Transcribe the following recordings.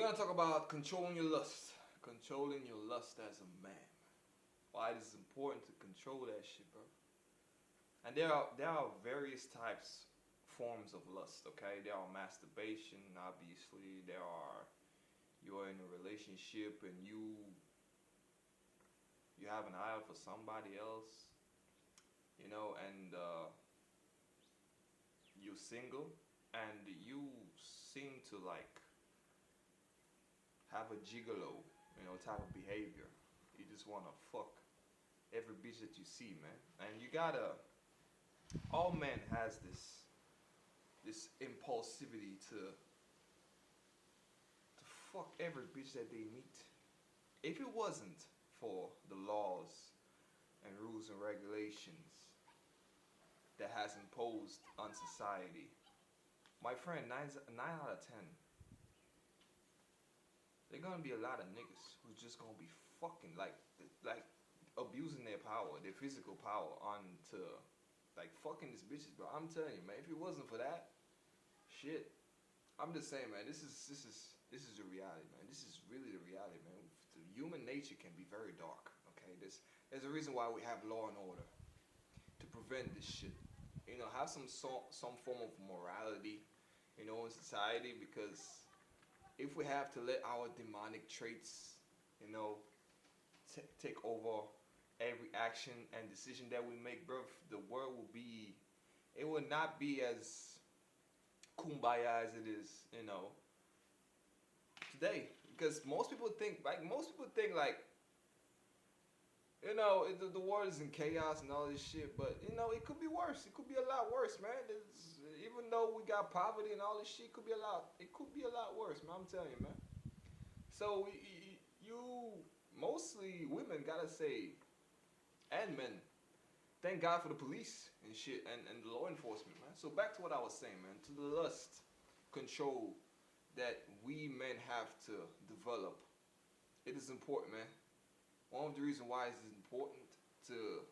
gonna talk about controlling your lust. Controlling your lust as a man. Why it is important to control that shit, bro. And there are various types, forms of lust. Okay, there are masturbation. Obviously, there are you're in a relationship and you have an eye for somebody else, and you're single and you seem to like have a gigolo, type of behavior. You just wanna fuck every bitch that you see, man. And you gotta. All men has this impulsivity to fuck every bitch that they meet. If it wasn't for the laws and rules and regulations that has imposed on society, my friend, nine out of ten, there gonna be a lot of niggas who's just gonna be fucking like abusing their power, their physical power, onto like fucking these bitches, bro. I'm telling you, man. If it wasn't for that, shit. I'm just saying, man. This is the reality, man. This is really the reality, man. The human nature can be very dark. Okay, there's a reason why we have law and order to prevent this shit. Have some form of morality, in society, because if we have to let our demonic traits, you know, take over every action and decision that we make, bro, the world will be, it will not be as kumbaya as it is, today. Because most people think like, the world is in chaos and all this shit, but it could be worse. It could be a lot worse, man. Even though we got poverty and all this shit, it could be a lot worse, man. I'm telling you, man. So you mostly women gotta say, and men, thank God for the police and shit and the law enforcement, man. So back to what I was saying, man, to the lust control that we men have to develop. It is important, man. One of the reasons why it is important to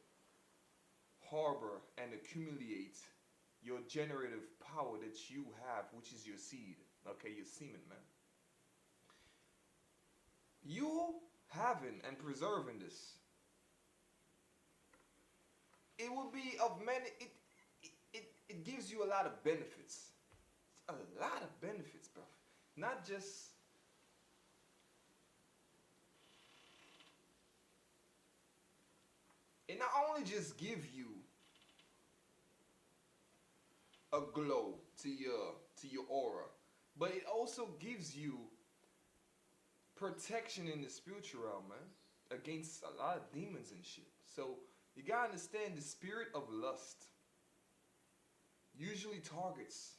harbor and accumulate your generative power that you have, which is your seed, okay, your semen, man. You having and preserving this, it will be of many. It gives you a lot of benefits. A lot of benefits, bro. Not just it not only just give you a glow to your aura, but it also gives you protection in the spiritual realm, man, against a lot of demons and shit. So you gotta understand the spirit of lust usually targets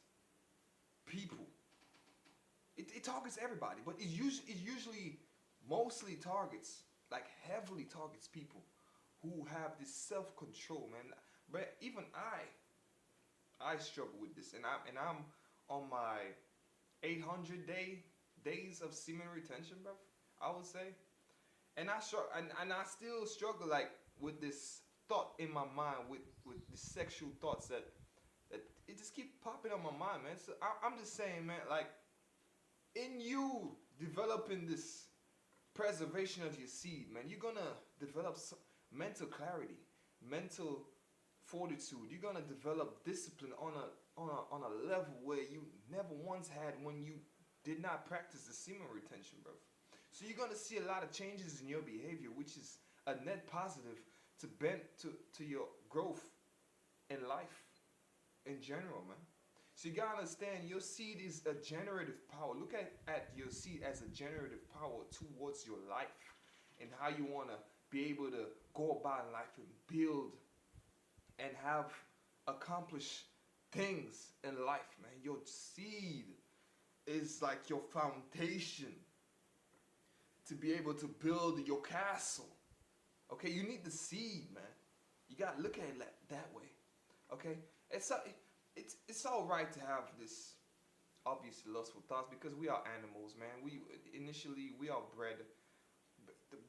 people. It targets everybody, but it usually mostly targets, like heavily targets people who have this self control, man. But even I struggle with this, and I'm on my 800 days of semen retention, bro. I would say, and I struggle, and I still struggle like with this thought in my mind, with the sexual thoughts that it just keep popping on my mind, man. So I'm just saying, man, like in you developing this preservation of your seed, man, you're gonna develop mental clarity, mental fortitude. You're gonna develop discipline on a level where you never once had when you did not practice the semen retention, bro. So you're gonna see a lot of changes in your behavior, which is a net positive to bend to your growth in life in general, man. So you gotta understand your seed is a generative power. Look at your seed as a generative power towards your life and how you wanna be able to go about life and build and have accomplished things in life, man. Your seed is like your foundation to be able to build your castle. Okay, you need the seed, man. You gotta look at it like that way. Okay, it's all right to have this obviously lustful thoughts because we are animals, man. We are bred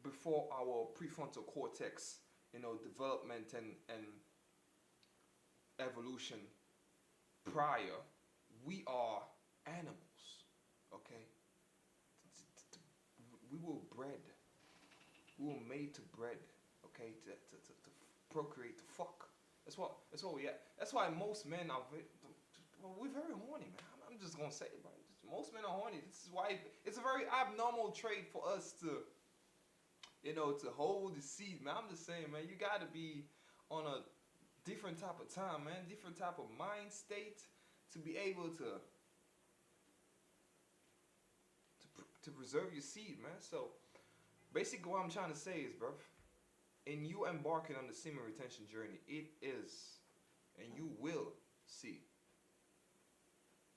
before our prefrontal cortex, development and evolution prior. We are animals, okay? way to bread, okay, to procreate, to fuck. That's what we at. That's why most men are well, we're very horny, man. I'm just gonna say it, bro. Most men are horny. This is why it's a very abnormal trait for us to, to hold the seed, man. I'm just saying, man, you gotta be on a different type of time, man, different type of mind state to be able to preserve your seed, man. So basically, what I'm trying to say is, bro, in you embarking on the semen retention journey, it is, and you will see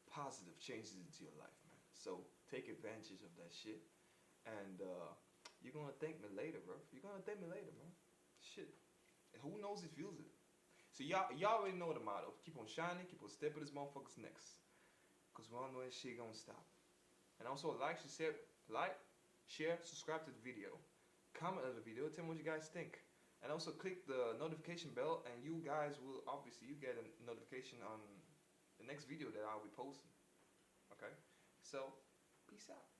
positive changes into your life, man. So take advantage of that shit, and you're gonna thank me later, bro. You're gonna thank me later, man. Shit, who knows if feels it. So y'all already know the motto. Keep on shining, keep on stepping this motherfucker's necks. Cause we don't know when shit gonna stop. And also share, subscribe to the video. Comment on the video, tell me what you guys think. And also click the notification bell and you guys will obviously you get a notification on the next video that I'll be posting. Okay? So, peace out.